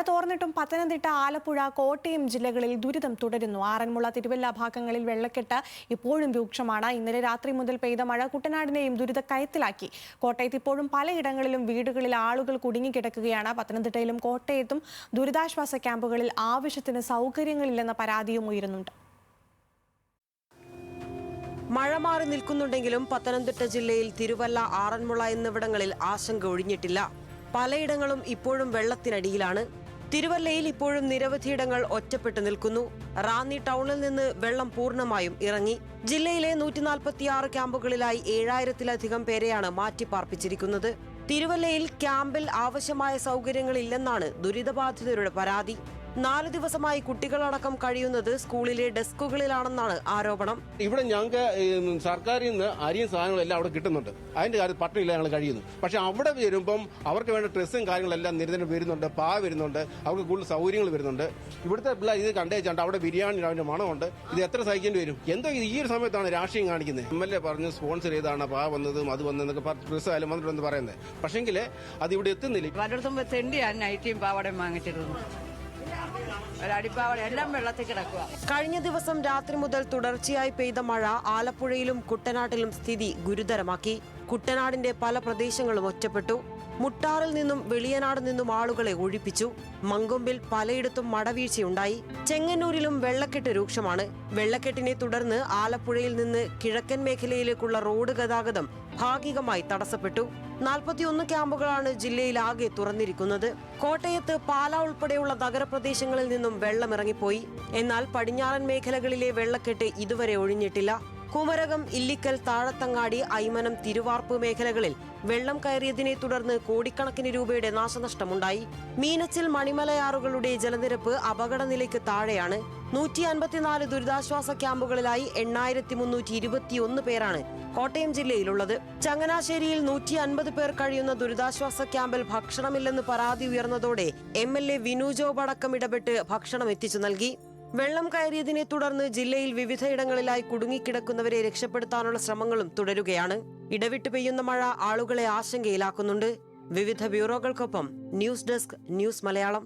തോർന്നിട്ടും പത്തനംതിട്ട, ആലപ്പുഴ, കോട്ടയം ജില്ലകളിൽ ദുരിതം തുടരുന്നു. ആറന്മുള, തിരുവല്ല ഭാഗങ്ങളിൽ വെള്ളക്കെട്ട് ഇപ്പോഴും രൂക്ഷമാണ്. ഇന്നലെ രാത്രി മുതൽ പെയ്ത മഴ കുട്ടനാടിനെയും ദുരിതക്കയത്തിലാക്കി. കോട്ടയത്ത് ഇപ്പോഴും പലയിടങ്ങളിലും വീടുകളിൽ ആളുകൾ കുടുങ്ങിക്കിടക്കുകയാണ്. പത്തനംതിട്ടയിലും കോട്ടയത്തും ദുരിതാശ്വാസ ക്യാമ്പുകളിൽ ആവശ്യത്തിന് സൗകര്യങ്ങളില്ലെന്ന പരാതിയും ഉയരുന്നുണ്ട്. മഴ മാറി നിൽക്കുന്നുണ്ടെങ്കിലും പത്തനംതിട്ട ജില്ലയിൽ തിരുവല്ല, ആറന്മുള എന്നിവിടങ്ങളിൽ ആശങ്ക ഒഴിഞ്ഞിട്ടില്ല. പലയിടങ്ങളും ഇപ്പോഴും വെള്ളത്തിനടിയിലാണ്. തിരുവല്ലയിൽ ഇപ്പോഴും നിരവധിയിടങ്ങൾ ഒറ്റപ്പെട്ടു നിൽക്കുന്നു. റാന്നി ടൗണിൽ നിന്ന് വെള്ളം പൂർണ്ണമായും ഇറങ്ങി. ജില്ലയിലെ 146 ക്യാമ്പുകളിലായി 7000-ലധികം പേരെയാണ് മാറ്റിപ്പാർപ്പിച്ചിരിക്കുന്നത്. തിരുവല്ലയിൽ ക്യാമ്പിൽ ആവശ്യമായ സൗകര്യങ്ങളില്ലെന്നാണ് ദുരിതബാധിതരുടെ പരാതി. 4 ദിവസമായി കുട്ടികളടക്കം കഴിയുന്നത് സ്കൂളിലെ ഡെസ്കുകളിലാണെന്നാണ് ആരോപണം. ഇവിടെ ഞങ്ങൾക്ക് സർക്കാരിൽ നിന്ന് അരിയും സാധനങ്ങളെല്ലാം അവിടെ കിട്ടുന്നുണ്ട്. അതിന്റെ കാര്യം പട്ടിണില്ല ഞങ്ങൾ കഴിയുന്നു. പക്ഷെ അവിടെ വരുമ്പം അവർക്ക് വേണ്ട ഡ്രസ്സും കാര്യങ്ങളെല്ലാം നിരന്തരം വരുന്നുണ്ട്, വരുന്നുണ്ട്, അവർക്ക് കൂടുതൽ സൗകര്യങ്ങൾ വരുന്നുണ്ട്. ഇവിടുത്തെ പിള്ളേർ ഇത് കണ്ടേച്ചാണ്ട് അവിടെ ബിരിയാണി അതിന്റെ മണമുണ്ട്. ഇത് എത്ര സഹിക്കേണ്ടി വരും? എന്തോ ഈ ഒരു സമയത്താണ് രാഷ്ട്രീയം കാണിക്കുന്നത്. MLA പറഞ്ഞ് സ്പോൺസർ ചെയ്താണ് വന്നതും അത് വന്നതൊക്കെ ഡ്രസ്സ് ആയാലും വന്നിട്ടെന്ന് പറയുന്നത്. പക്ഷെങ്കിൽ അത് ഇവിടെ എത്തുന്നില്ല. പലയിടത്തും തെണ്ടിയാണ് നൈറ്റിയും പാവടയും വാങ്ങിച്ചിരുന്നത്. എല്ലാം വെള്ളത്തിൽ കിടക്കുക. കഴിഞ്ഞ ദിവസം രാത്രി മുതൽ തുടർച്ചയായി പെയ്ത മഴ ആലപ്പുഴയിലും കുട്ടനാട്ടിലും സ്ഥിതി ഗുരുതരമാക്കി. കുട്ടനാടിന്റെ പല പ്രദേശങ്ങളും ഒറ്റപ്പെട്ടു. മുട്ടാറിൽ നിന്നും വെളിയനാട് നിന്നും ആളുകളെ ഒഴിപ്പിച്ചു. മങ്കൊമ്പിൽ പലയിടത്തും മടവീഴ്ചയുണ്ടായി. ചെങ്ങന്നൂരിലും വെള്ളക്കെട്ട് രൂക്ഷമാണ്. വെള്ളക്കെട്ടിനെ തുടർന്ന് ആലപ്പുഴയിൽ നിന്ന് കിഴക്കൻ മേഖലയിലേക്കുള്ള റോഡ് ഗതാഗതം ഭാഗികമായി തടസ്സപ്പെട്ടു. 41 ക്യാമ്പുകളാണ് ജില്ലയിലാകെ തുറന്നിരിക്കുന്നത്. കോട്ടയത്ത്, പാല ഉൾപ്പെടെയുള്ള നഗരപ്രദേശങ്ങളിൽ നിന്നും വെള്ളമിറങ്ങിപ്പോയി. എന്നാൽ പടിഞ്ഞാറൻ മേഖലകളിലെ വെള്ളക്കെട്ട് ഇതുവരെ ഒഴിഞ്ഞിട്ടില്ല. കുമരകം, ഇല്ലിക്കൽ, താഴത്തങ്ങാടി, ഐമനം, തിരുവാർപ്പ് മേഖലകളിൽ വെള്ളം കയറിയതിനെ തുടർന്ന് കോടിക്കണക്കിന് രൂപയുടെ നാശനഷ്ടമുണ്ടായി. മീനച്ചിൽ, മണിമലയാറുകളുടെ ജലനിരപ്പ് അപകടനിലയ്ക്ക് താഴെയാണ്. 154 ദുരിതാശ്വാസ ക്യാമ്പുകളിലായി 8321 പേരാണ് കോട്ടയം ജില്ലയിലുള്ളത്. ചങ്ങനാശ്ശേരിയിൽ 150 പേർ കഴിയുന്ന ദുരിതാശ്വാസ ക്യാമ്പിൽ ഭക്ഷണമില്ലെന്ന് പരാതി ഉയർന്നതോടെ MLA വിനു ജോബ് അടക്കം ഇടപെട്ട് ഭക്ഷണം എത്തിച്ചു നൽകി. വെള്ളം കയറിയതിനെ തുടർന്ന് ജില്ലയിൽ വിവിധയിടങ്ങളിലായി കുടുങ്ങിക്കിടക്കുന്നവരെ രക്ഷപ്പെടുത്താനുള്ള ശ്രമങ്ങളും തുടരുകയാണ്. ഇടവിട്ട് പെയ്യുന്ന മഴ ആളുകളെ ആശങ്കയിലാക്കുന്നുണ്ട്. വിവിധ ബ്യൂറോകൾക്കൊപ്പം ന്യൂസ് ഡെസ്ക്, ന്യൂസ് മലയാളം.